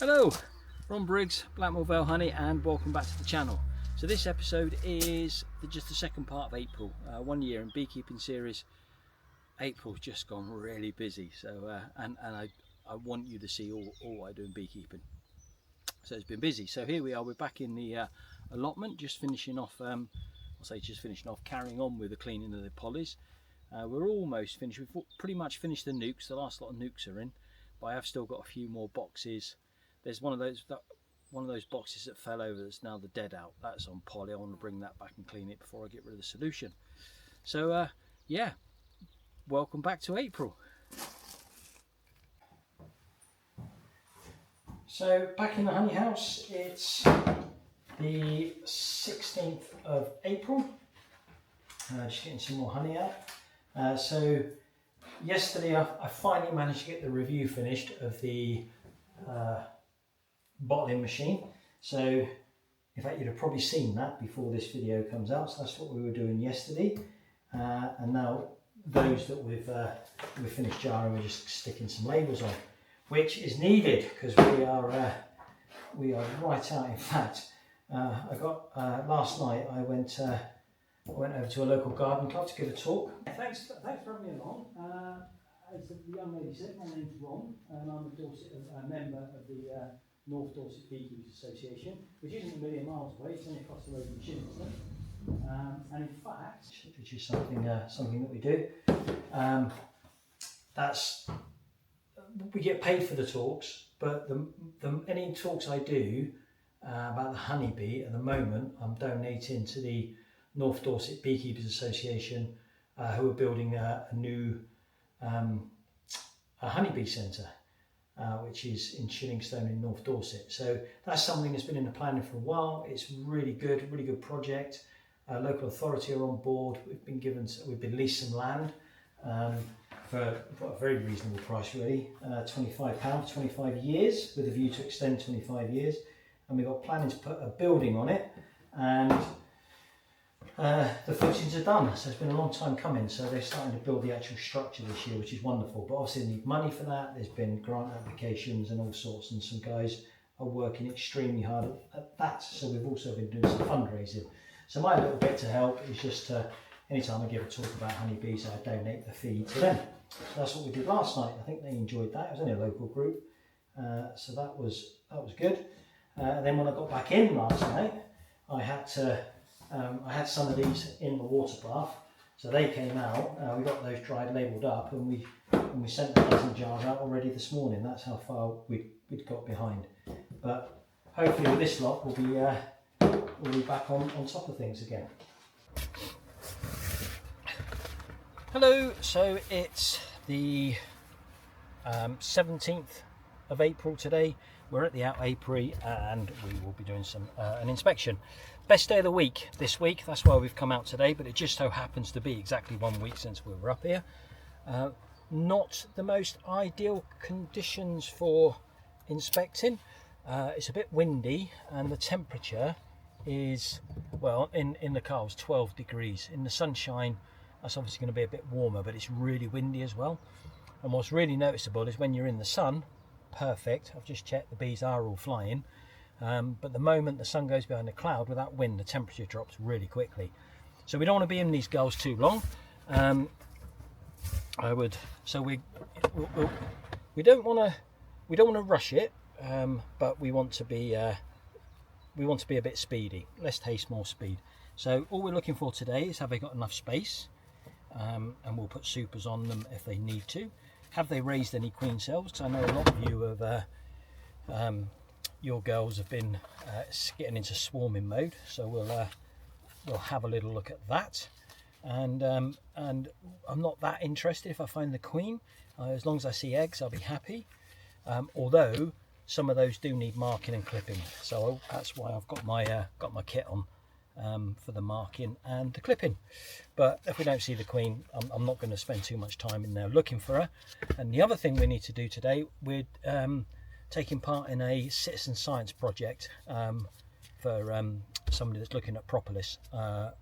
Hello, Ron Briggs, Blackmore Vale Honey, and welcome back to the channel. So this episode is just the second part of April, 1 year in beekeeping series. April's just gone really busy, so and I want you to see all I do in beekeeping. So it's been busy. So here we are, we're back in the allotment, just finishing off, carrying on with the cleaning of the polys. We're almost finished. We've pretty much finished the nukes. The last lot of nukes are in, but I have still got a few more boxes. There's one of those boxes that fell over that's now the dead out. That's on poly. I want to bring that back and clean it before I get rid of the solution. So yeah, welcome back to April. So back in the honey house, it's the 16th of April. Just getting some more honey out. So yesterday I finally managed to get the review finished of the bottling machine. So in fact you'd have probably seen that before this video comes out. So that's what we were doing yesterday, and now those that we've finished jarring, we're just sticking some labels on, which is needed because we are right out. In fact, I got last night I went over to a local garden club to give a talk. Thanks for having me along. As the young lady said, my name's Ron, and I'm a member of the North Dorset Beekeepers Association, which isn't a million miles away. It's only across the road from Shillington. And in fact, which is something that we do. We get paid for the talks, but any talks I do about the honeybee at the moment, I'm donating to the North Dorset Beekeepers Association, who are building a new honeybee centre, which is in Shillington in North Dorset. So that's something that's been in the planning for a while. It's really good project. Local authority are on board. We've been leased some land for a very reasonable price, really. £25, 25 years, with a view to extend 25 years. And we've got planning to put a building on it, and the footings are done. So it's been a long time coming. So they're starting to build the actual structure this year, which is wonderful. But obviously they need money for that. There's been grant applications and all sorts, and some guys are working extremely hard at that. So we've also been doing some fundraising. So my little bit to help is just anytime I give a talk about honeybees, I donate the feed to them. So that's what we did last night. I think they enjoyed that. It was only a local group, so that was good. And then when I got back in last night, I had some of these in the water bath, so they came out. We got those dried, labelled up, and we sent the dozen jars out already this morning. That's how far we'd got behind. But hopefully with this lot, we'll be back on top of things again. Hello, so it's the 17th of April today. We're at the Apiary and we will be doing an inspection. Best day of the week this week, that's why we've come out today, but it just so happens to be exactly 1 week since we were up here. Not the most ideal conditions for inspecting. It's a bit windy and the temperature is, well, in the car was 12 degrees. In the sunshine that's obviously going to be a bit warmer, but it's really windy as well. And what's really noticeable is when you're in the sun, perfect, I've just checked, the bees are all flying, but the moment the sun goes behind a cloud with that wind, the temperature drops really quickly. So we don't want to be in these gulls too long. We don't want to rush it, but we want to be a bit speedy, less haste, more speed. So all we're looking for today is, have they got enough space, and we'll put supers on them if they need to. Have they raised any queen cells? Because I know a lot of you have, your girls have been getting into swarming mode. So we'll have a little look at that. And I'm not that interested if I find the queen. As long as I see eggs, I'll be happy. Although some of those do need marking and clipping, so that's why I've got my kit on for the marking and the clipping. But if we don't see the queen, I'm not going to spend too much time in there looking for her. And the other thing we need to do today, we're taking part in a citizen science project for somebody that's looking at propolis.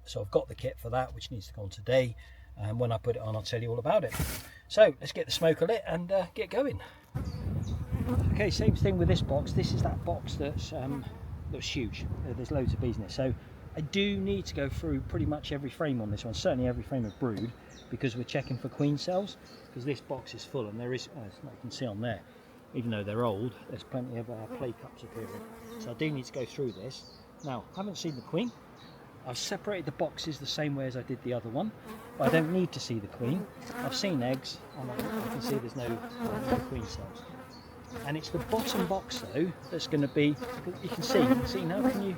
So I've got the kit for that, which needs to go on today, and when I put it on I'll tell you all about it. So let's get the smoker lit and get going. Okay, same thing with this box. This is that box that's huge. There's loads of bees in it. So I do need to go through pretty much every frame on this one, certainly every frame of brood, because we're checking for queen cells, because this box is full, and there is, as you can see on there, even though they're old, there's plenty of play cups appearing. So I do need to go through this. Now, I haven't seen the queen. I've separated the boxes the same way as I did the other one, but I don't need to see the queen. I've seen eggs, and I can see there's no queen cells. And it's the bottom box though that's going to be, you can see now, can you,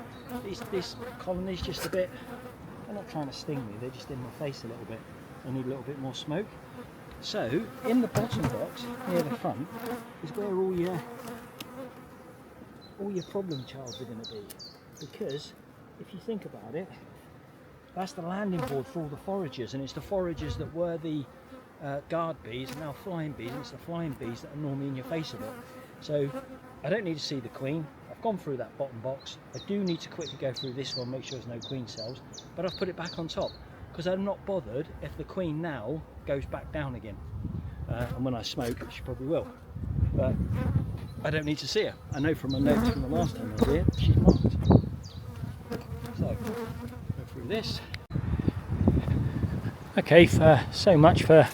this colony's just a bit, they're not trying to sting me, they're just in my face a little bit. I need a little bit more smoke. So in the bottom box near the front is where all your problem childs are going to be, because if you think about it, that's the landing board for all the foragers, and it's the foragers that were the guard bees are now flying bees, and it's the flying bees that are normally in your face a lot. So I don't need to see the queen. I've gone through that bottom box. I do need to quickly go through this one, make sure there's no queen cells, but I've put it back on top because I'm not bothered if the queen now goes back down again. And when I smoke, she probably will, but I don't need to see her. I know from my notes from the last time I was here, she's marked. So go through this. Okay, so much for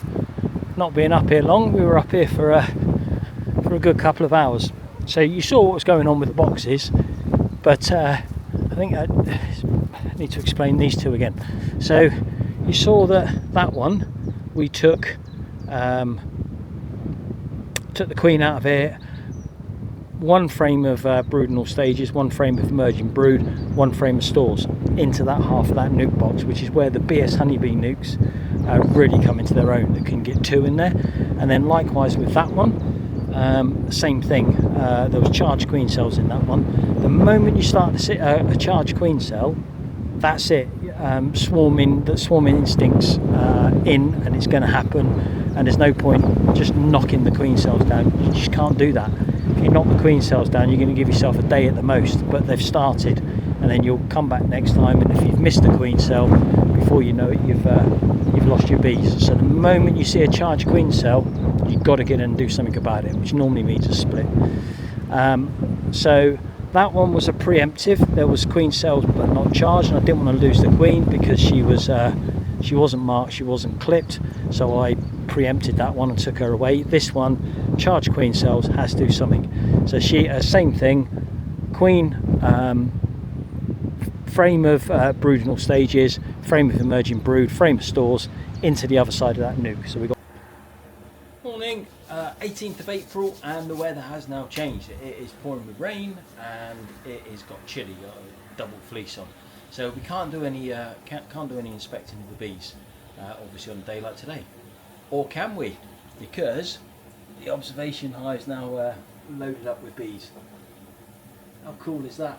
not being up here long. We were up here for a good couple of hours. So you saw what was going on with the boxes, but I think I need to explain these two again. So you saw that one we took the queen out of here. One frame of brood in all stages, one frame of emerging brood, one frame of stores into that half of that nuke box, which is where the BS honeybee nukes really come into their own. They can get 2 in there. And then likewise with that one, same thing. There was charged queen cells in that one. The moment you start to see a charged queen cell, that's it. Swarming instincts in, and it's going to happen. And there's no point just knocking the queen cells down. You just can't do that. If you knock the queen cells down, you're going to give yourself a day at the most, but they've started, and then you'll come back next time, and if you've missed a queen cell, before you know it, you've lost your bees. So the moment you see a charged queen cell, you've got to get in and do something about it, which normally means a split. So that one was a preemptive. There was queen cells but not charged, and I didn't want to lose the queen because she wasn't marked, she wasn't clipped, so I preempted that one and took her away. This one, charged queen cells, has to do something. So she, same thing, queen, frame of brood in all stages, frame of emerging brood, frame of stores, into the other side of that nuke. So we got morning, 18th of April, and the weather has now changed. It is pouring with rain, and it has got chilly. Got a double fleece on, so we can't do any inspecting of the bees, obviously on a day like today. Or can we? Because the observation hive is now loaded up with bees. How cool is that?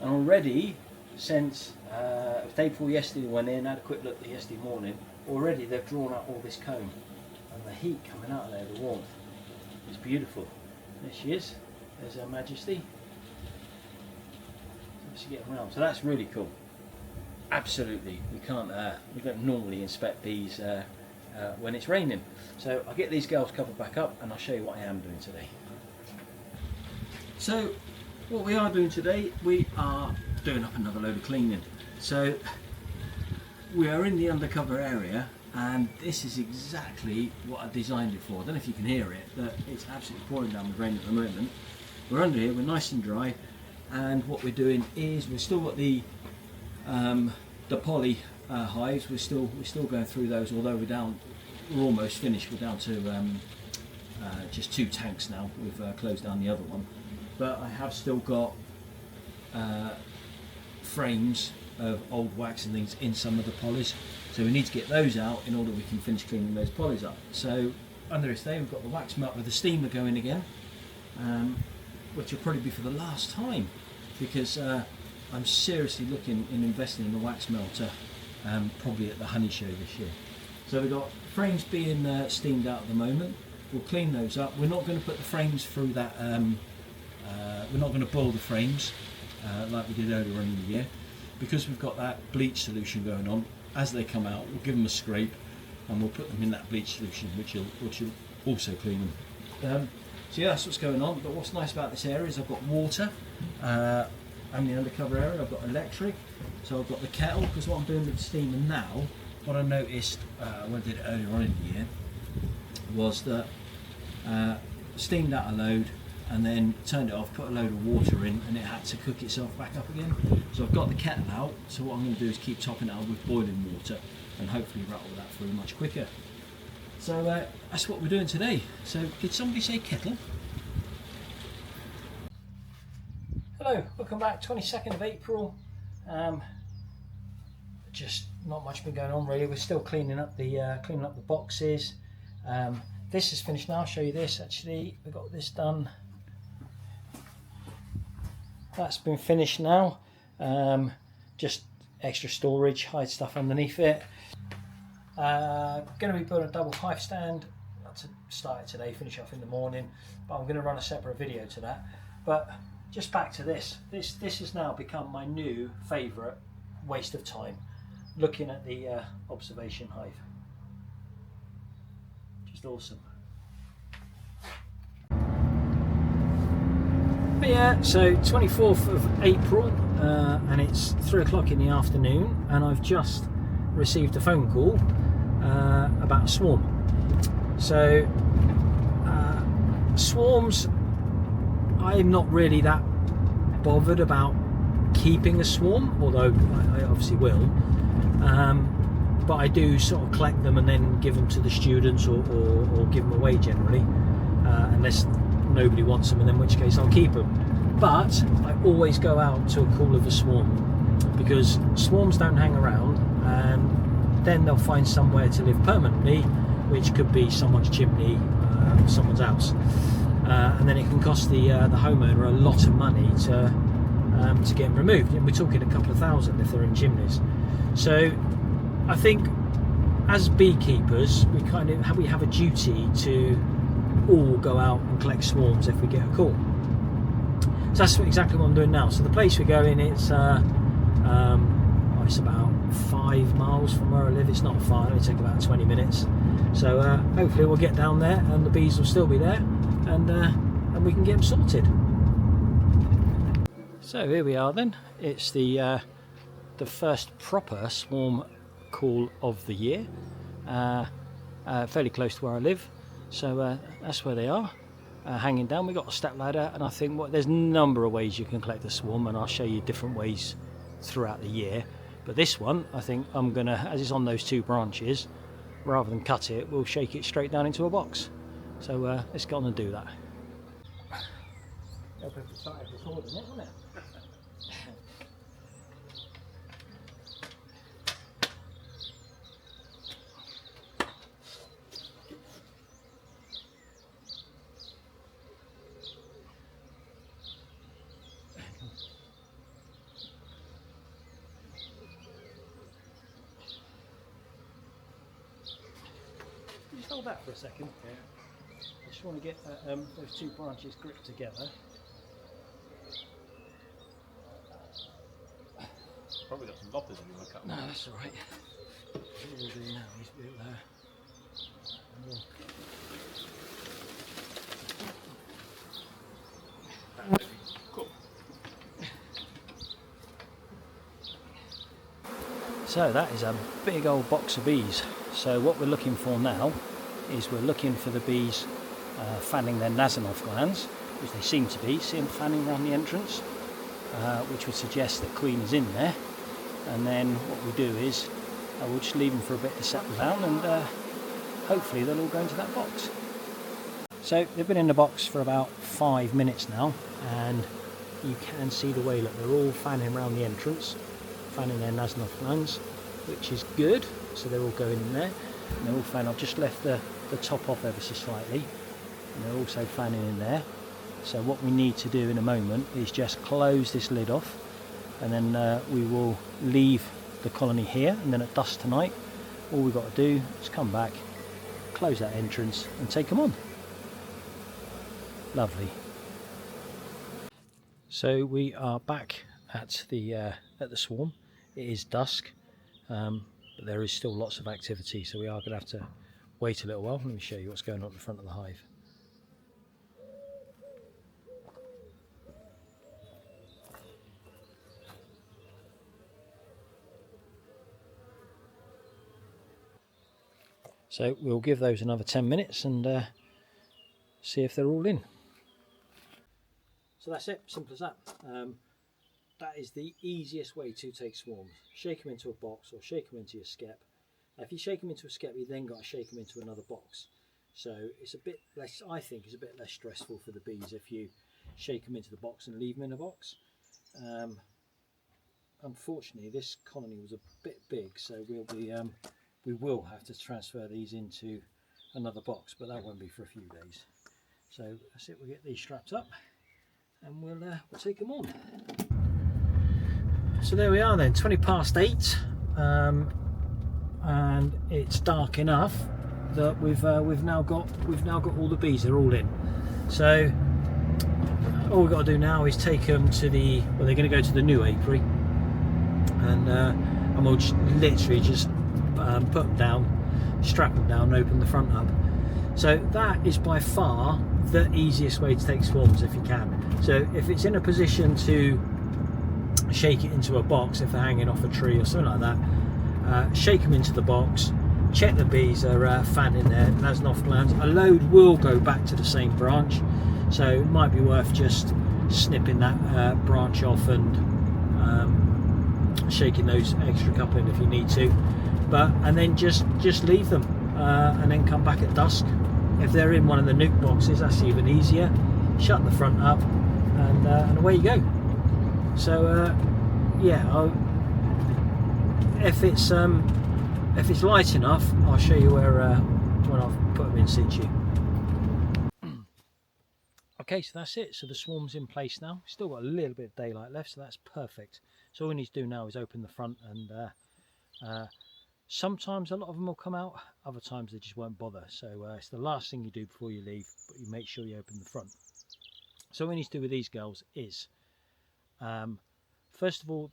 And already, since it was day before yesterday, went in, had a quick look yesterday morning, already they've drawn out all this comb. And the heat coming out of there, the warmth, is beautiful. There she is. There's Her Majesty. Obviously getting around. So that's really cool. Absolutely. We don't normally inspect bees when it's raining. So I'll get these girls covered back up and I'll show you what I am doing today. So what we are doing today, we are doing up another load of cleaning. So we are in the undercover area, and this is exactly what I designed it for. I don't know if you can hear it, but it's absolutely pouring down with rain at the moment. We're under here, we're nice and dry, and what we're doing is we've still got the poly hives. We're still going through those, although we're almost finished. We're down to just 2 tanks now. We've closed down the other one, but I have still got frames of old wax and things in some of the polys, so we need to get those out in order we can finish cleaning those polys up. So under this day we've got the wax melt with the steamer going again, which will probably be for the last time, because I'm seriously looking in investing in the wax melter, probably at the honey show this year. So we've got frames being steamed out at the moment. We'll clean those up. We're not going to put the frames through that, we're not going to boil the frames like we did earlier in the year, because we've got that bleach solution going on. As they come out, we'll give them a scrape and we'll put them in that bleach solution, which will also clean them. So yeah, that's what's going on. But what's nice about this area is I've got water, and the undercover area I've got electric. So I've got the kettle, because what I'm doing with the steamer now, what I noticed when I did it earlier on in the year, was that steamed out a load and then turned it off, put a load of water in, and it had to cook itself back up again. So I've got the kettle out, so what I'm going to do is keep topping it up with boiling water and hopefully rattle that through much quicker. So that's what we're doing today. So did somebody say kettle? Hello, welcome back. 22nd of April. Just not much been going on really. We're still cleaning up the boxes. This is finished now. I'll show you this. Actually, we got this done. That's been finished now. Just extra storage, hide stuff underneath it. Going to be building a double hive stand. To start it today, finish off in the morning. But I'm going to run a separate video to that. But just back to this. This has now become my new favourite waste of time. Looking at the observation hive. Just awesome. But yeah, so 24th of April and it's 3 o'clock in the afternoon, and I've just received a phone call about a swarm. So swarms, I'm not really that bothered about keeping a swarm, although I obviously will, but I do sort of collect them and then give them to the students or give them away generally, unless nobody wants them, and in which case I'll keep them. But I always go out to a call of a swarm, because swarms don't hang around, and then they'll find somewhere to live permanently, which could be someone's chimney or someone's house, and then it can cost the homeowner a lot of money to get them removed, and we're talking a couple of thousand if they're in chimneys. So I think as beekeepers we have a duty to all go out and collect swarms if we get a call. So that's exactly what I'm doing now. So the place we're going, it's about 5 miles from where I live. It's not far, it'll take about 20 minutes. So hopefully we'll get down there and the bees will still be there, and we can get them sorted. So here we are then. It's the first proper swarm call of the year, fairly close to where I live. So that's where they are, hanging down. We've got a step ladder, and I think there's a number of ways you can collect a swarm, and I'll show you different ways throughout the year. But this one, I think I'm gonna, as it's on those 2 branches, rather than cut it, we'll shake it straight down into a box. So let's get on and do that. Just hold that for a second. Yeah. I just want to get those 2 branches gripped together. Probably got some loppers if you want to cut them. No, that's alright. What we'll do now is Cool. So that is a big old box of bees. So what we're looking for now is we're looking for the bees fanning their Nasanov glands, which they seem to be. See them fanning around the entrance, which would suggest that queen is in there. And then what we do is we'll just leave them for a bit to settle down, and hopefully they'll all go into that box. So they've been in the box for about 5 minutes now, and you can see the way, look, they're all fanning around the entrance, fanning their Nasanov glands, which is good. So they're all going in there, and they're all fanning. I've just left the top off ever so slightly, and they're also fanning in there. So what we need to do in a moment is just close this lid off, and then we will leave the colony here, and then at dusk tonight all we've got to do is come back, close that entrance and take them on. Lovely. So we are back at the swarm. It is dusk, but there is still lots of activity, so we are going to have to wait a little while. Let me show you what's going on at the front of the hive. So we'll give those another 10 minutes and see if they're all in. So that's it, simple as that. That is the easiest way to take swarms. Shake them into a box or shake them into your skep. If you shake them into a skep, you then got to shake them into another box. So it's a bit less, I think, it's a bit less stressful for the bees if you shake them into the box and leave them in a box. Unfortunately, this colony was a bit big, so we will have to transfer these into another box, but that won't be for a few days. So that's it. We'll get these strapped up and we'll take them on. So there we are then, 20 past 8, and it's dark enough that we've now got all the bees. They're all in. So all we've got to do now is take them to the, well, they're going to go to the new apiary, and we'll literally just put them down, strap them down, and open the front up. So that is by far the easiest way to take swarms if you can. So if it's in a position to shake it into a box, if they're hanging off a tree or something like that, shake them into the box, check the bees are fanning there, and there's enough glands. A load will go back to the same branch, so it might be worth just snipping that branch off and shaking those extra couple in if you need to, and then just leave them and then come back at dusk. If they're in one of the nuke boxes, that's even easier. Shut the front up and away you go. So yeah, if it's light enough, I'll show you where when I've put them in situ. Okay, so that's it. So the swarm's in place now. Still got a little bit of daylight left, so that's perfect. So all we need to do now is open the front, and sometimes a lot of them will come out, other times they just won't bother. So it's the last thing you do before you leave, but you make sure you open the front. So what we need to do with these girls is, first of all,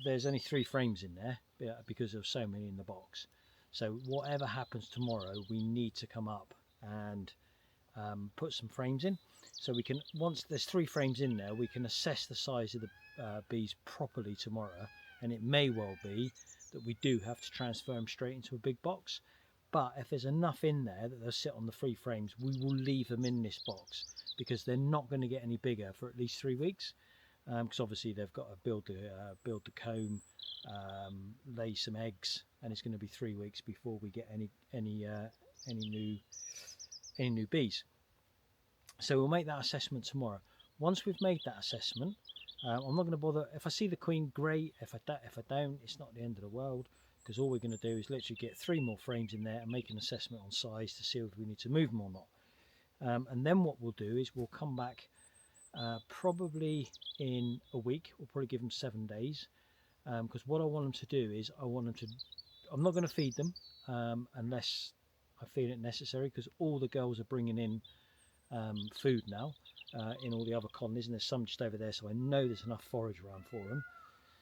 there's only 3 frames in there because there's so many in the box. So whatever happens tomorrow, we need to come up and put some frames in. So we can, once there's 3 frames in there, we can assess the size of the bees properly tomorrow, and it may well be that we do have to transfer them straight into a big box. But if there's enough in there that they'll sit on the 3 frames, we will leave them in this box, because they're not going to get any bigger for at least 3 weeks. Because obviously they've got to build the comb, lay some eggs, and it's going to be 3 weeks before we get any new bees. So we'll make that assessment tomorrow. Once we've made that assessment, I'm not going to bother. If I see the queen, great. If I don't, it's not the end of the world, because all we're going to do is literally get 3 more frames in there and make an assessment on size to see if we need to move them or not. And then what we'll do is we'll come back probably in a week. We'll probably give them 7 days, because what I want them to do is I'm not going to feed them unless I feel it necessary, because all the girls are bringing in food now in all the other colonies, and there's some just over there, so I know there's enough forage around for them.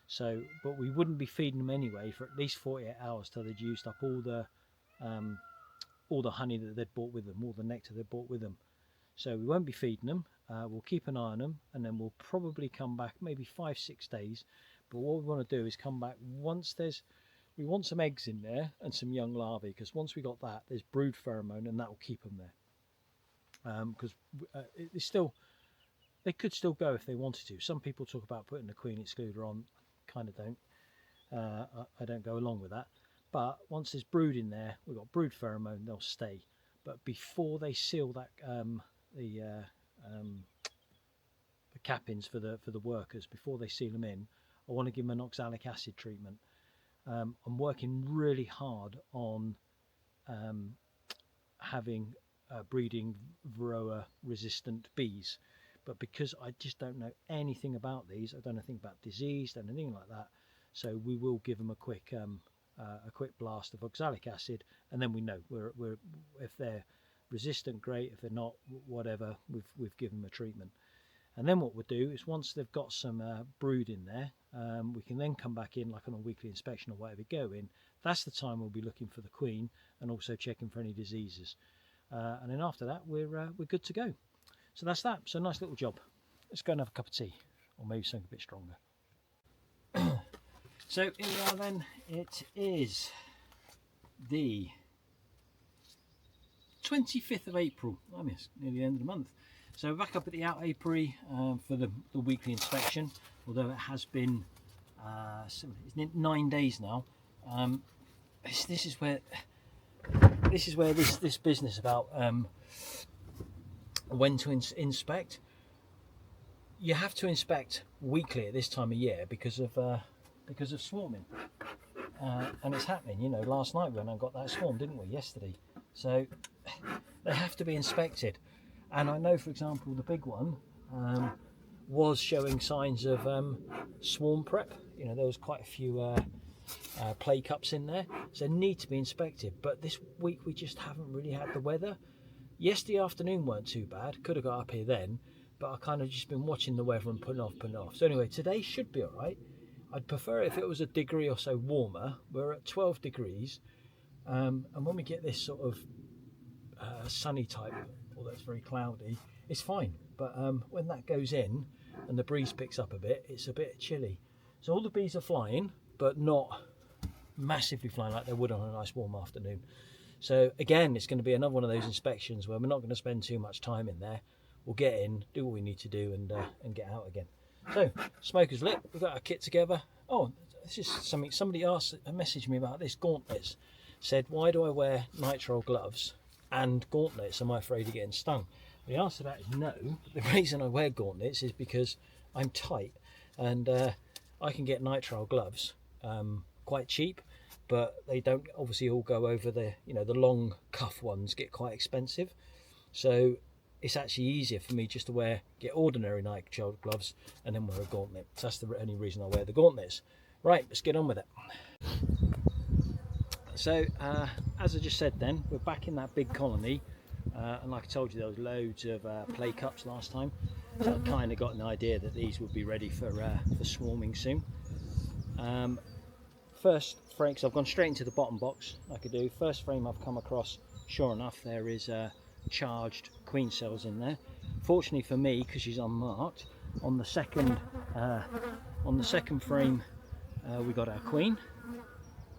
So, but we wouldn't be feeding them anyway for at least 48 hours till they'd used up all the honey that they'd brought with them, all the nectar they'd brought with them. So we won't be feeding them. We'll keep an eye on them, and then we'll probably come back maybe 5-6 days. But what we want to do is come back once we want some eggs in there and some young larvae, because once we got that, there's brood pheromone, and that will keep them there. Because they could still go if they wanted to. Some people talk about putting the queen excluder on. Kind of don't. I don't go along with that. But once there's brood in there, we've got brood pheromone, they'll stay. But before they seal that the cappings for the workers, before they seal them in, I want to give them an oxalic acid treatment. I'm working really hard on having breeding varroa resistant bees, but because I just don't know anything about these, I don't know anything about disease, don't know anything like that, so we will give them a quick blast of oxalic acid, and then we know we're if they're resistant, great. If they're not, whatever, we've given them a treatment. And then what we'll do is, once they've got some brood in there, we can then come back in, like on a weekly inspection or whatever go in. That's the time we'll be looking for the queen and also checking for any diseases. And then after that, we're good to go. So that's that. So nice little job. Let's go and have a cup of tea, or maybe something a bit stronger. So here we are then. It is the 25th of April. I mean, it's nearly the end of the month. So we're back up at the Apiary for the weekly inspection, although it has been it's 9 days now. This is where this business about when to inspect. You have to inspect weekly at this time of year because of swarming, and it's happening. You know, last night when I got that swarm, didn't we? Yesterday, so they have to be inspected. And I know, for example, the big one was showing signs of swarm prep. You know, there was quite a few play cups in there, so need to be inspected. But this week we just haven't really had the weather. Yesterday afternoon weren't too bad, could have got up here then, but I kind of just been watching the weather and putting off. So anyway, today should be all right. I'd prefer if it was a degree or so warmer. We're at 12 degrees, and when we get this sort of sunny type, although it's very cloudy, it's fine. But when that goes in and the breeze picks up a bit, it's a bit chilly. So all the bees are flying, but not massively flying like they would on a nice warm afternoon. So again, it's going to be another one of those inspections where we're not going to spend too much time in there. We'll get in, do what we need to do, and get out again. So smoker's lit. We've got our kit together. Oh, this is something somebody messaged me about this. Gauntlets. Said, why do I wear nitrile gloves and gauntlets? Am I afraid of getting stung? The answer to that is no. The reason I wear gauntlets is because I'm tight, and I can get nitrile gloves quite cheap, but they don't obviously all go over the, you know, the long cuff ones get quite expensive. So it's actually easier for me just to get ordinary nitrile gloves and then wear a gauntlet. So that's the only reason I wear the gauntlets. Right, let's get on with it. So as I just said then, we're back in that big colony, and like I told you, there was loads of play cups last time, so I kind of got an idea that these would be ready for swarming soon. First frame, because I've gone straight into the bottom box like I do. First frame I've come across, sure enough, there is charged queen cells in there. Fortunately for me, because she's unmarked, on the second frame we got our queen,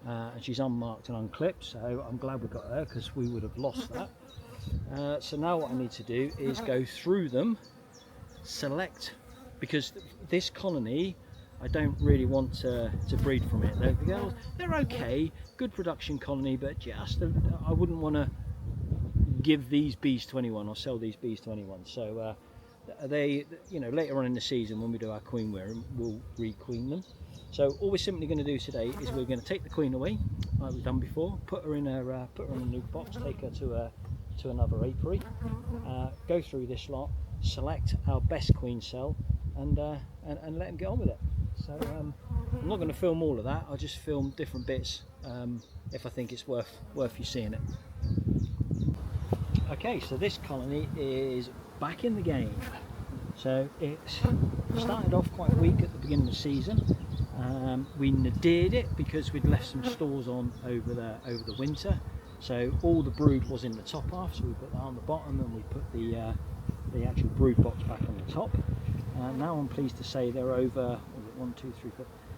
and she's unmarked and unclipped, so I'm glad we got her because we would have lost that. So now what I need to do is go through them, select, because this colony I don't really want to breed from it. They're okay, good production colony, but just I wouldn't want to give these bees to anyone or sell these bees to anyone. So they, you know, later on in the season when we do our queen wearing, we'll re-queen them. So all we're simply going to do today is we're going to take the queen away, like we've done before, put her in a new box, take her to another apiary, go through this lot, select our best queen cell, and let them get on with it. So I'm not going to film all of that. I'll just film different bits if I think it's worth you seeing it. Okay, so this colony is back in the game. So it's started off quite weak at the beginning of the season. We nadired it because we'd left some stores on over the winter. So all the brood was in the top half, so we put that on the bottom, and we put the actual brood box back on the top. Now I'm pleased to say they're over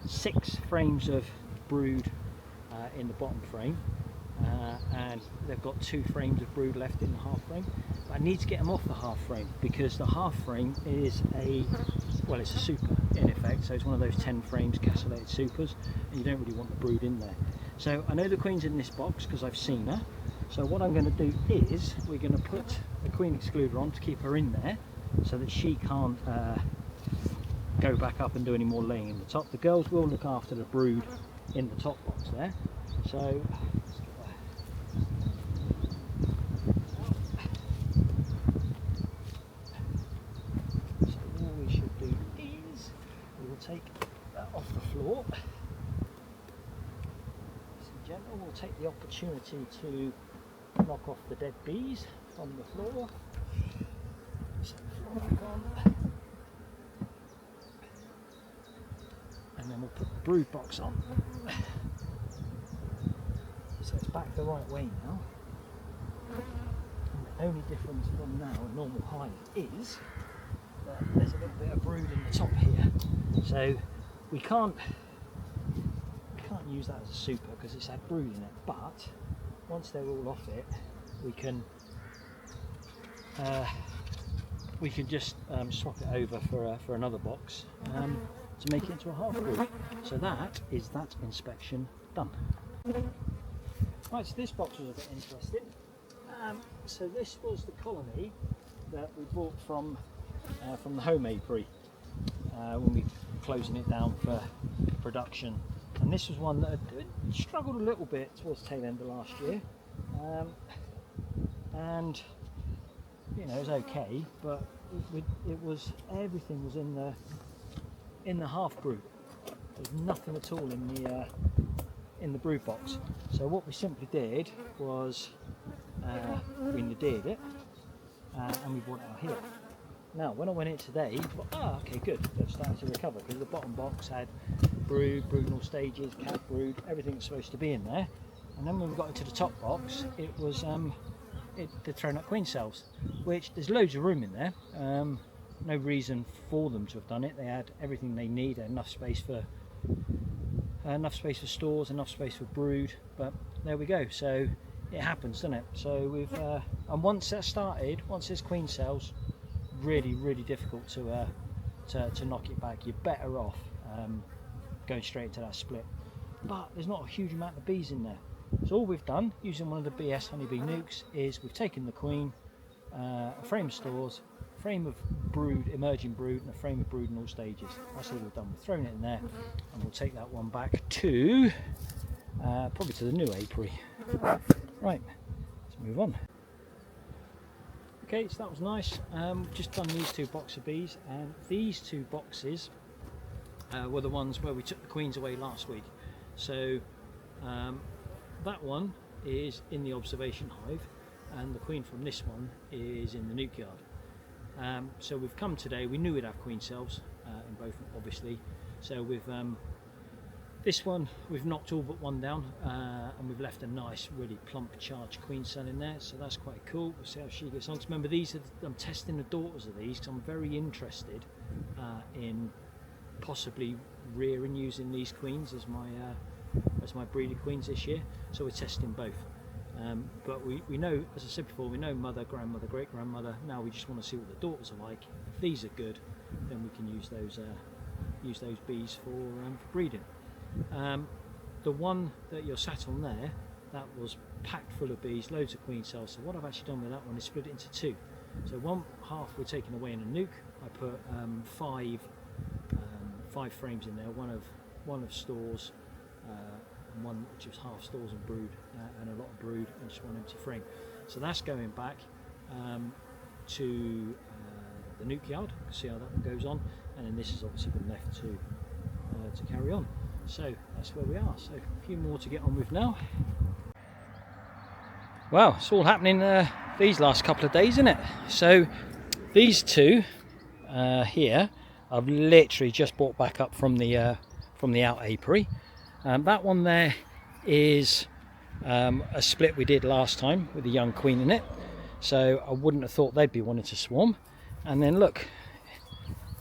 6 frames of brood in the bottom frame, and they've got 2 frames of brood left in the half frame. But I need to get them off the half frame because the half frame is it's a super in effect, so it's one of those 10 frames castellated supers, and you don't really want the brood in there. So I know the queen's in this box because I've seen her. So what I'm going to do is we're going to put the queen excluder on to keep her in there so that she can't go back up and do any more laying in the top. The girls will look after the brood in the top box there. So all we should do is we will take that off the floor. Gentle, we'll take the opportunity to knock off the dead bees from the floor. Set the floor back on. And then we'll put the brood box on. So it's back the right way now. And the only difference from now and normal hive is that there's a little bit of brood in the top here. So we can't use that as a super because it's had brood in it, but once they're all off it, we can we could just swap it over for another box to make it into a half brood. So that is that inspection done. Right, so this box was a bit interesting. So this was the colony that we bought from the home apiary when we were closing it down for production. And this was one that had struggled a little bit towards the tail end of last year. And you know, it was okay, but everything was in the half brood. There's nothing at all in the brood box. So what we simply did was we nadirred it and we brought it out here. Now when I went in today, I thought, okay, good, they've started to recover, because the bottom box had brood in all stages, cat brood, everything that's supposed to be in there. And then when we got into the top box, it was they'd thrown up queen cells, which there's loads of room in there. No reason for them to have done it. They had everything they need, enough space for stores, enough space for brood. But there we go. So it happens, doesn't it? So we've and once that started, once there's queen cells, really difficult to knock it back. You're better off going straight into that split. But there's not a huge amount of bees in there. So all we've done, using one of the BS honeybee nukes, is we've taken the queen, a frame of stores, a frame of brood, emerging brood, and a frame of brood in all stages. That's all we've done. We've thrown it in there, and we'll take that one back to probably to the new apiary. Right, let's move on. Okay, so that was nice. Just done these two boxes of bees, and these two boxes were the ones where we took the queens away last week. So that one is in the observation hive, and the queen from this one is in the nuke yard. So we've come today. We knew we'd have queen cells in both, obviously. So with this one, we've knocked all but one down, and we've left a nice, really plump, charged queen cell in there. So that's quite cool. We'll see how she gets on. Remember, I'm testing the daughters of these, because I'm very interested in possibly rearing using these queens as my breeder queens this year. So we're testing both. But we know, as I said before, we know mother, grandmother, great grandmother. Now we just want to see what the daughters are like. If these are good, then we can use those bees for breeding. The one that you're sat on there, that was packed full of bees, loads of queen cells. So what I've actually done with that one is split it into two. So one half we're taking away in a nuke. I put five frames in there, one of stores, and one which was half stores and brood, and a lot of brood, and just one empty frame. So that's going back to the nuke yard. See how that one goes on, and then this has obviously been left to carry on. So that's where we are. So a few more to get on with now. Wow, it's all happening these last couple of days, isn't it? So these two here, I've literally just brought back up from the out apiary. That one there is a split we did last time with the young queen in it. So I wouldn't have thought they'd be wanting to swarm. And then look,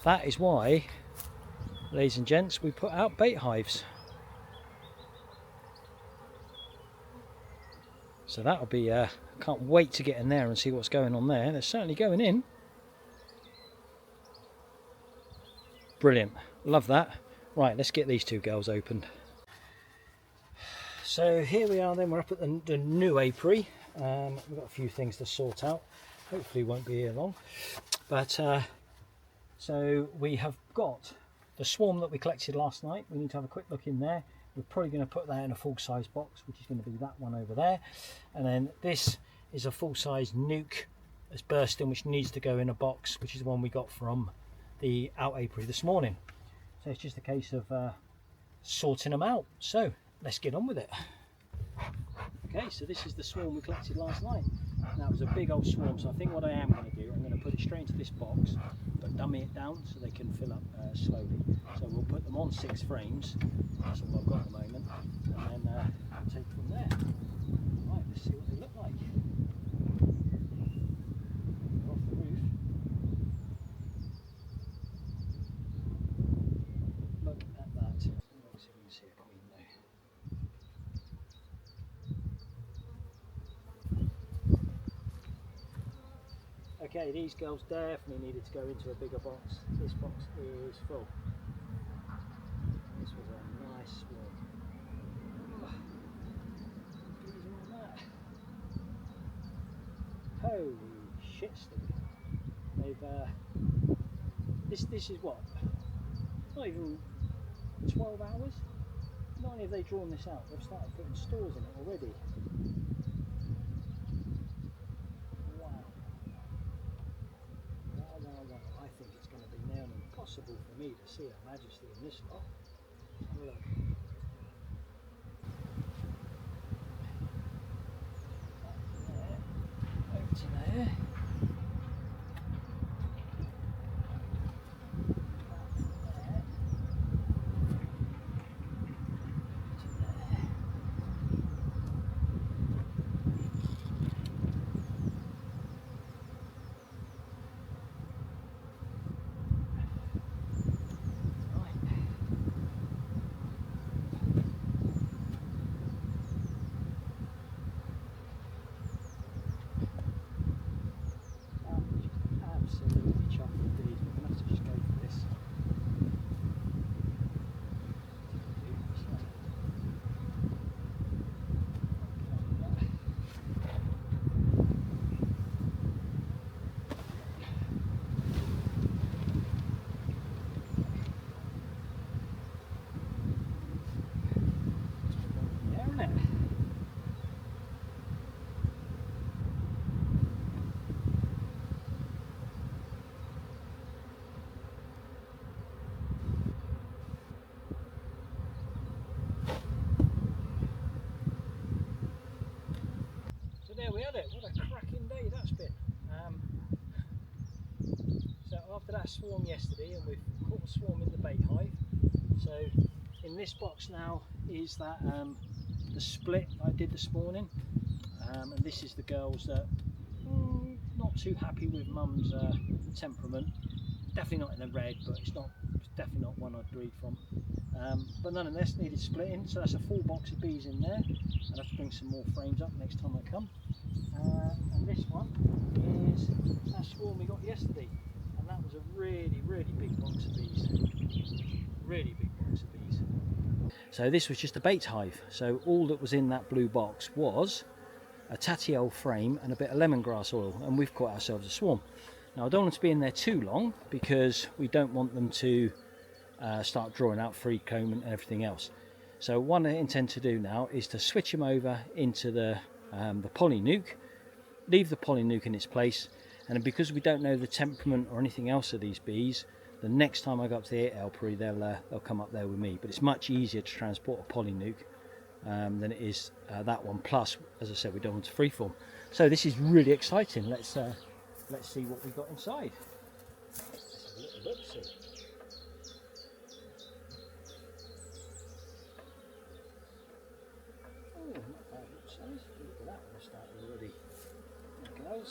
that is why, ladies and gents, we put out bait hives. So that'll be, can't wait to get in there and see what's going on there. They're certainly going in. Brilliant, love that. Right, let's get these two girls opened. So here we are then, we're up at the new apiary. We've got a few things to sort out. Hopefully won't be here long. But so we have got the swarm that we collected last night. We need to have a quick look in there. We're probably going to put that in a full-size box, which is going to be that one over there. And then this is a full-size nuke that's bursting, which needs to go in a box, which is the one we got from the out apiary this morning. So it's just a case of sorting them out. So let's get on with it. Okay, so this is the swarm we collected last night. Now it was a big old swarm, so I think what I am going to do, I'm going to put it straight into this box, but dummy it down so they can fill up slowly. So we'll put them on 6 frames, that's all I've got at the moment, and then take it from there. Right, let's see what they look like. They're off the roof. Look at that. Let's see if we can see a queen there. Okay, these girls definitely needed to go into a bigger box. This box is full. This was a nice swarm. Bees on that. Holy shit, Steve. They've this is what? Not even 12 hours? Not only have they drawn this out, they've started putting stores in it already. Wow. Wow, wow, wow. I think it's going to be near impossible for me to see Her Majesty in this lot. Let's have a look. There. Over to there. There we had it. What a cracking day that's been. So after that swarm yesterday, and we've caught a swarm in the bait hive. So in this box now is that the split I did this morning, and this is the girls that not too happy with Mum's temperament. Definitely not in the red, but it's definitely not one I'd breed from. But nonetheless needed splitting, so that's a full box of bees in there. I'll have to bring some more frames up next time I come. And this one is that swarm we got yesterday, and that was a really, really big box of bees. Really big box of bees. So this was just a bait hive, so all that was in that blue box was a Tatiel frame and a bit of lemongrass oil, and we've caught ourselves a swarm. Now I don't want them to be in there too long because we don't want them to start drawing out free comb and everything else. So what I intend to do now is to switch them over into the polynuke, leave the polynuke in its place, and because we don't know the temperament or anything else of these bees, the next time I go up to the apiary they'll come up there with me. But it's much easier to transport a polynuke than it is that one. Plus, as I said, we don't want to freeform. So this is really exciting. Let's see what we got inside. Let's have a little look. See. Oh, not bad lip size. Look at that one started already. There it goes.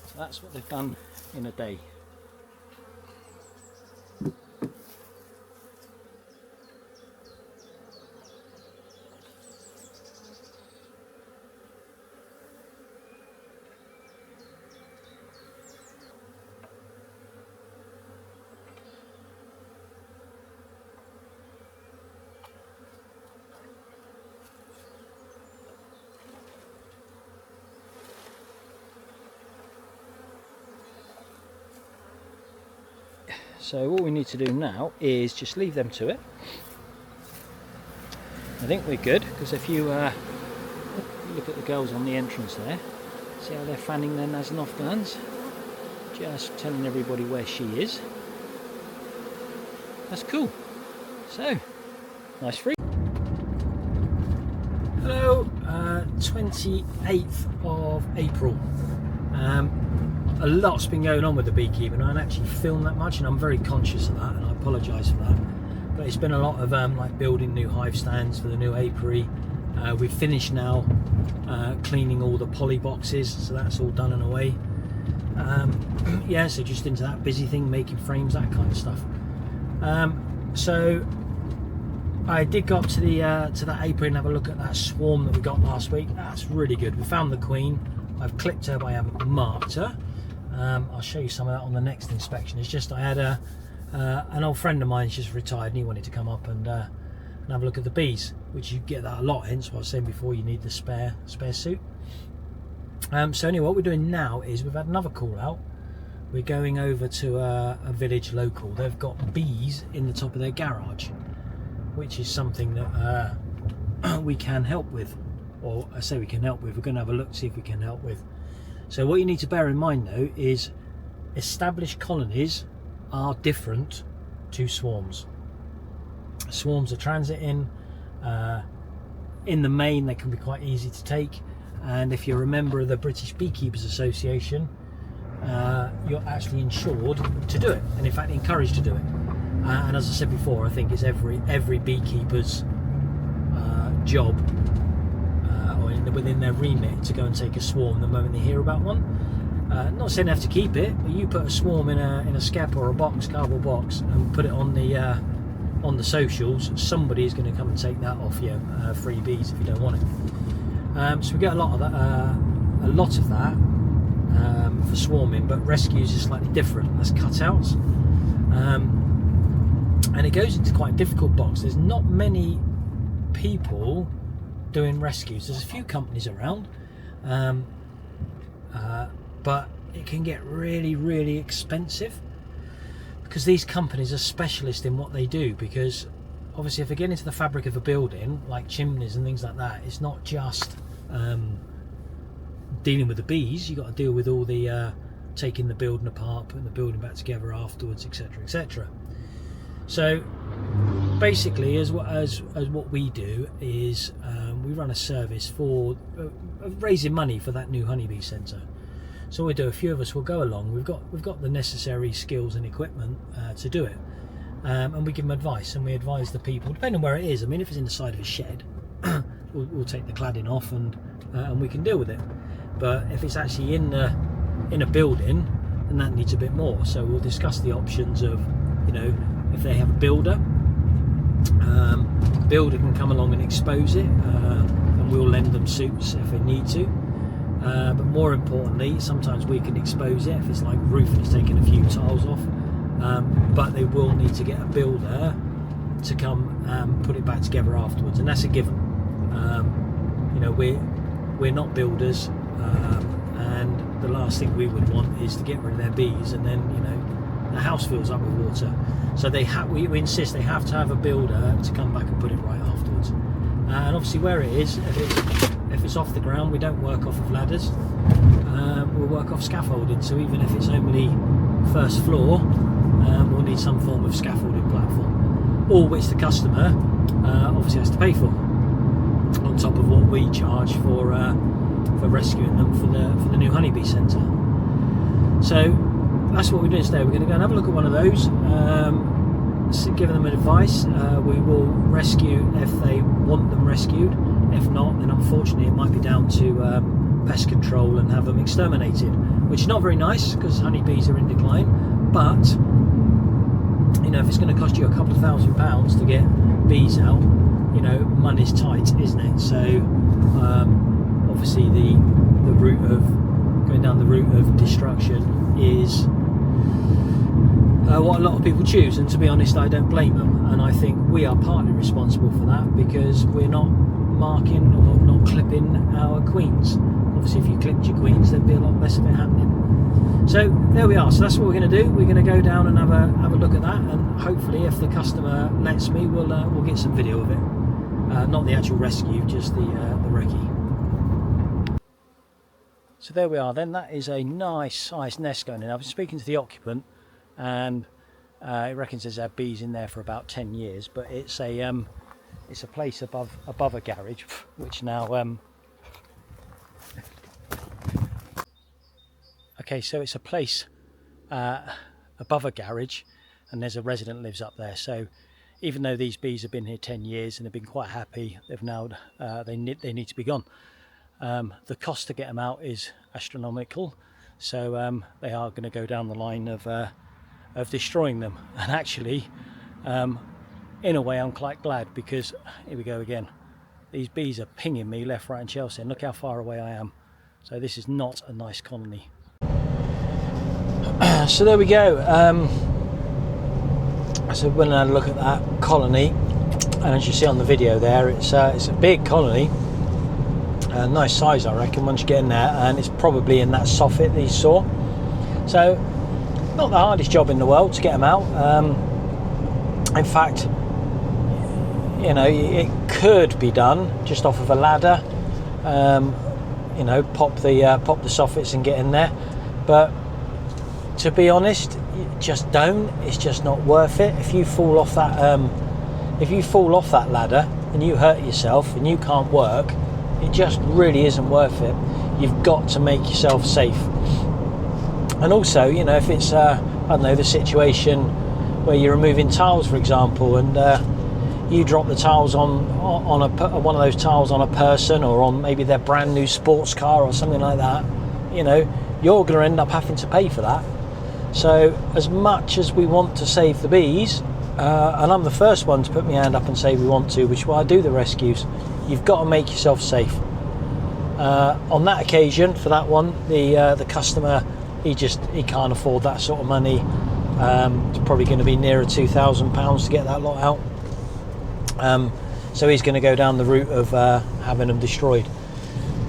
So that's what they've done in a day. So what we need to do now is just leave them to it. I think we're good, because if you look at the girls on the entrance there, see how they're fanning their Nasanov glands, just telling everybody where she is. That's cool. So, nice free. Hello, 28th of April. A lot's been going on with the beekeeping. I don't actually film that much, and I'm very conscious of that, and I apologise for that. But it's been a lot of like building new hive stands for the new apiary. We've finished now cleaning all the poly boxes, so that's all done and away. Yeah, so just into that busy thing, making frames, that kind of stuff. So I did go up to the that apiary and have a look at that swarm that we got last week. That's really good. We found the queen. I've clipped her, but I haven't marked her. I'll show you some of that on the next inspection. It's just I had an old friend of mine, just retired, and he wanted to come up and have a look at the bees, which you get that a lot. Hence what I was saying before, you need the spare suit. So anyway, what we're doing now is we've had another call out. We're going over to a village local. They've got bees in the top of their garage, which is something that we can help with, or I say we can help with. We're going to have a look, see if we can help with. So what you need to bear in mind though is established colonies are different to swarms. Swarms are transiting. In the main, they can be quite easy to take, and if you're a member of the British Beekeepers Association, you're actually insured to do it, and in fact encouraged to do it. And as I said before, I think it's every beekeeper's job, or within their remit, to go and take a swarm the moment they hear about one. Not saying they have to keep it, but you put a swarm in a skep or a box, cardboard box, and put it on the socials, somebody is going to come and take that off you, free bees if you don't want it. So we get a lot of that for swarming, but rescues is slightly different. That's cutouts, and it goes into quite a difficult box. There's not many people doing rescues. There's a few companies around, but it can get really expensive, because these companies are specialists in what they do. Because obviously if they get into the fabric of a building, like chimneys and things like that, it's not just dealing with the bees. You've got to deal with all the taking the building apart, putting the building back together afterwards, etc. So basically, as what we do is we run a service for raising money for that new honeybee centre. So we do, a few of us will go along. We've got the necessary skills and equipment to do it, and we give them advice, and we advise the people depending on where it is. I mean, if it's in the side of a shed, we'll take the cladding off and we can deal with it. But if it's actually in a building, then that needs a bit more. So we'll discuss the options of, if they have a builder, the builder can come along and expose it, and we'll lend them suits if they need to. But more importantly, sometimes we can expose it if it's like roof and it's taken a few tiles off. But they will need to get a builder to come and put it back together afterwards, and that's a given. We're not builders, and the last thing we would want is to get rid of their bees and then the house fills up with water. So we insist they have to have a builder to come back and put it right afterwards. And obviously where it is, if it's off the ground, we don't work off of ladders. We'll work off scaffolding. So even if it's only first floor, we'll need some form of scaffolding platform, all which the customer obviously has to pay for, on top of what we charge for rescuing them for the new honeybee centre. So that's what we're doing today. We're going to go and have a look at one of those, give them advice. We will rescue if they want them rescued. If not, then unfortunately it might be down to pest control and have them exterminated, which is not very nice because honeybees are in decline. But if it's going to cost you a couple of £1,000 to get bees out, money's tight, isn't it? So obviously the route of going down the route of destruction is what a lot of people choose, and to be honest, I don't blame them. And I think we are partly responsible for that, because we're not marking or not clipping our queens. Obviously if you clipped your queens, there'd be a lot less of it happening. So there we are. So that's what we're going to do. We're going to go down and have a look at that, and hopefully if the customer lets me, we'll get some video of it. Not the actual rescue, just the recce. So there we are then. That is a nice sized nest going in. I've been speaking to the occupant, and he reckons there's had bees in there for about 10 years, but it's a place above a garage, which now okay, so it's a place above a garage, and there's a resident lives up there. So even though these bees have been here 10 years and have been quite happy, they've now they need to be gone. The cost to get them out is astronomical, so they are going to go down the line of destroying them. And actually, in a way I'm quite glad, because here we go again. These bees are pinging me left, right and Chelsea, and look how far away I am. So this is not a nice colony. So there we go. So when I look at that colony, and as you see on the video there, it's a big colony, nice size I reckon once you get in there, and it's probably in that soffit that you saw. So not the hardest job in the world to get them out. In fact, you know, it could be done just off of a ladder. You know, pop the soffits and get in there, but to be honest, you just don't. It's just not worth it. If you fall off that ladder and you hurt yourself and you can't work, it just really isn't worth it. You've got to make yourself safe. And also, you know, if it's I don't know, the situation where you're removing tiles, for example, and you drop the tiles on one of those tiles on a person, or on maybe their brand new sports car or something like that, you know, you're going to end up having to pay for that. So as much as we want to save the bees, and I'm the first one to put my hand up and say we want to, which is why I do the rescues, you've got to make yourself safe. On that occasion, for that one, the customer, he can't afford that sort of money. It's probably going to be nearer £2,000 to get that lot out. So he's going to go down the route of having them destroyed.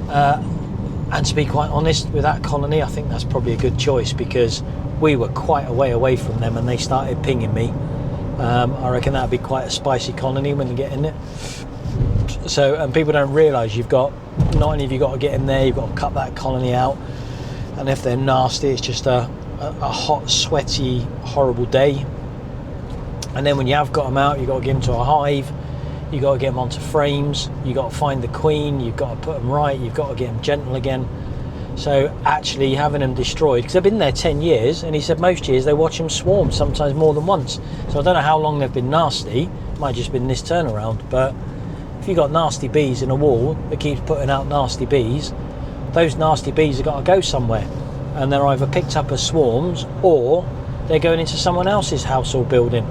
And to be quite honest, with that colony, I think that's probably a good choice, because we were quite a way away from them and they started pinging me. I reckon that'd be quite a spicy colony when you get in it. So, and people don't realise not only have you got to get in there, you've got to cut that colony out, and if they're nasty, it's just a hot, sweaty, horrible day. And then when you have got them out, you've got to get them to a hive, you've got to get them onto frames, you've got to find the queen, you've got to put them right, you've got to get them gentle again. So actually having them destroyed, because they've been there 10 years, and he said most years they watch them swarm, sometimes more than once. So I don't know how long they've been nasty, it might have just been this turnaround, but if you've got nasty bees in a wall that keeps putting out nasty bees, those nasty bees have got to go somewhere, and they're either picked up as swarms or they're going into someone else's house or building.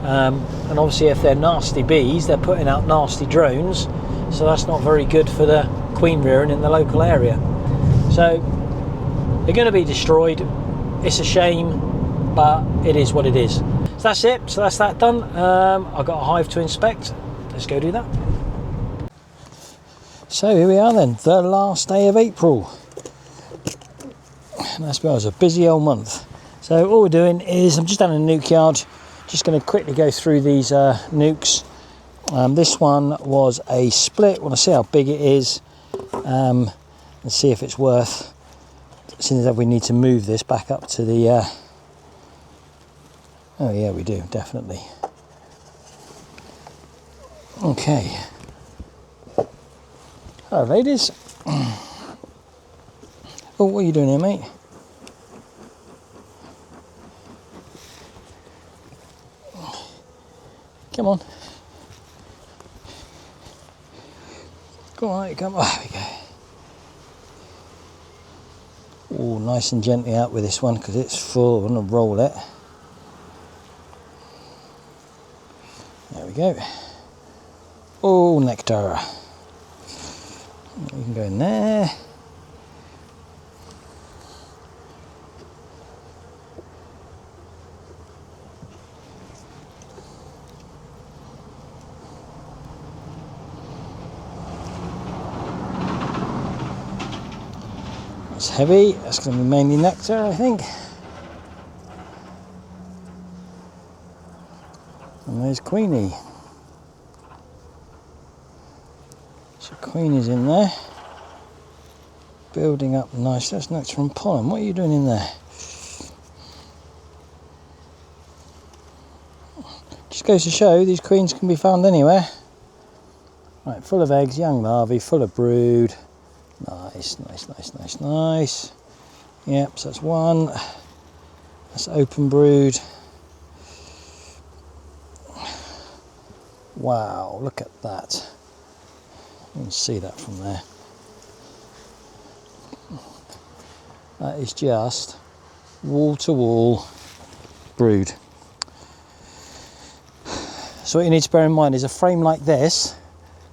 And obviously if they're nasty bees, they're putting out nasty drones, so that's not very good for the queen rearing in the local area. So they're going to be destroyed. It's a shame, but it is what it is. So that's it. So that's that done. I've got a hive to inspect. Let's go do that. So here we are then, the last day of April. And that's been a busy old month. So all we're doing is, I'm just down in the nuke yard. Just going to quickly go through these nukes. This one was a split. I want to see how big it is. And see if it's worth, since we need to move this back up to the oh yeah, we do, definitely. Okay. Hello ladies. Oh, what are you doing here, mate? Come on. Go on, come on. There we go. Oh, nice and gently out with this one because it's full. I'm going to roll it. There we go. Oh, nectar. You can go in there. It's heavy, that's going to be mainly nectar, I think. And there's Queenie. So Queenie's in there, building up nice. That's nectar and pollen. What are you doing in there? Just goes to show these queens can be found anywhere. Right, full of eggs, young larvae, full of brood. Nice, nice, nice, nice, nice. Yep, so that's one. That's open brood. Wow, look at that. You can see that from there. That is just wall to wall brood. So what you need to bear in mind is a frame like this,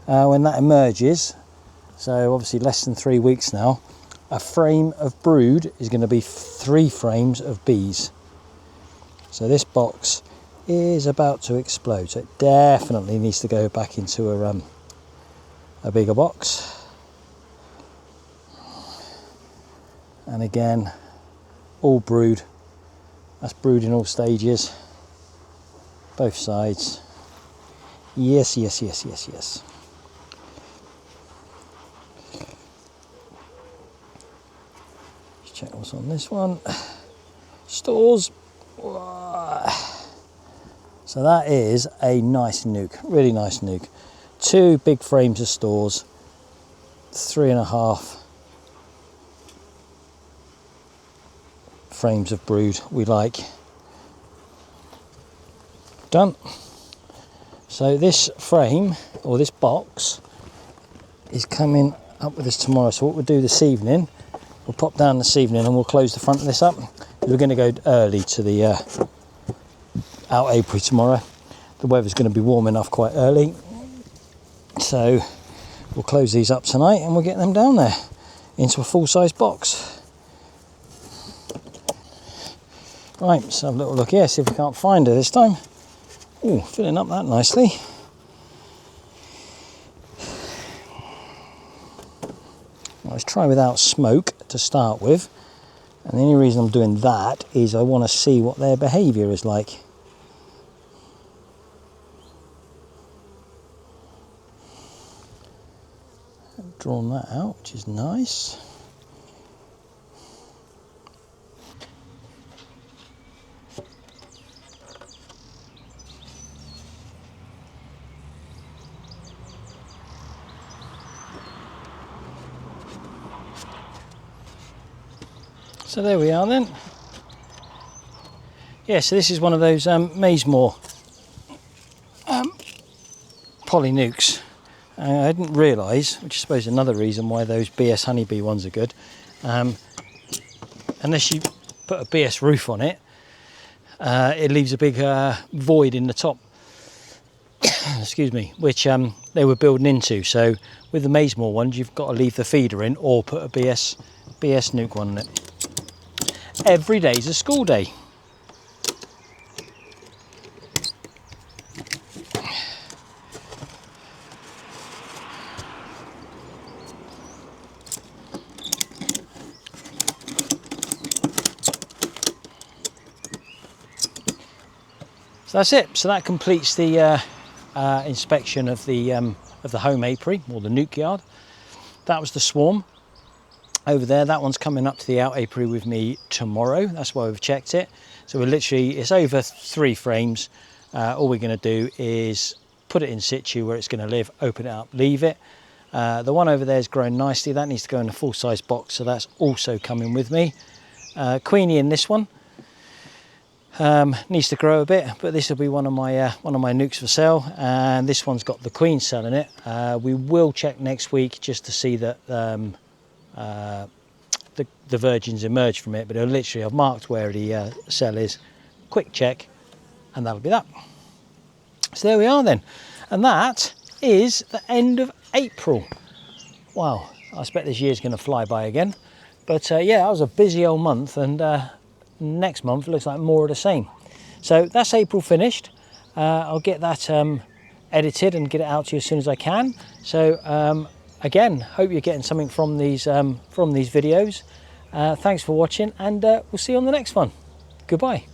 when that emerges, so obviously less than 3 weeks now, a frame of brood is going to be 3 frames of bees. So this box is about to explode, so it definitely needs to go back into a bigger box. And again, all brood. That's brood in all stages, both sides. Yes, yes, yes, yes, yes. Let's check what's on this one. Stores. So that is a nice nuke, really nice nuke. 2 big frames of stores, 3.5 frames of brood we like. Done. So this frame, or this box, is coming up with us tomorrow. So what we'll do this evening, we'll pop down this evening and we'll close the front of this up. We're going to go early to the out apiary tomorrow. The weather's going to be warm enough quite early. So we'll close these up tonight and we'll get them down there into a full-size box. Right, let's have a little look here, see if we can't find her this time. Oh, filling up that nicely. Well, let's try without smoke to start with. And the only reason I'm doing that is I want to see what their behaviour is like. I've drawn that out, which is nice. So there we are then. Yeah, so this is one of those Mazemore poly nukes. I didn't realise, which I suppose is another reason why those BS honeybee ones are good. Unless you put a BS roof on it, it leaves a big void in the top. Excuse me, which they were building into. So with the Mazemore ones, you've got to leave the feeder in or put a BS nuke one on it. Every day's a school day. So that's it. So that completes the inspection of the home apiary, or the nuke yard. That was the swarm. Over there, that one's coming up to the out apiary with me tomorrow. That's why we've checked it. So we're literally, it's over 3 frames. All we're going to do is put it in situ where it's going to live, open it up, leave it. The one over there is growing nicely. That needs to go in a full-size box, so that's also coming with me. Queenie in this one needs to grow a bit, but this will be one of my nukes for sale. And this one's got the queen cell in it. We will check next week just to see that the virgins emerge from it, but literally I've marked where the cell is. Quick check, and that'll be that. So there we are then, and that is the end of April. Wow, I expect this year's going to fly by again, but yeah, that was a busy old month, and next month looks like more of the same. So that's April finished. I'll get that edited and get it out to you as soon as I can. So again, hope you're getting something from these videos. Thanks for watching, and we'll see you on the next one. Goodbye.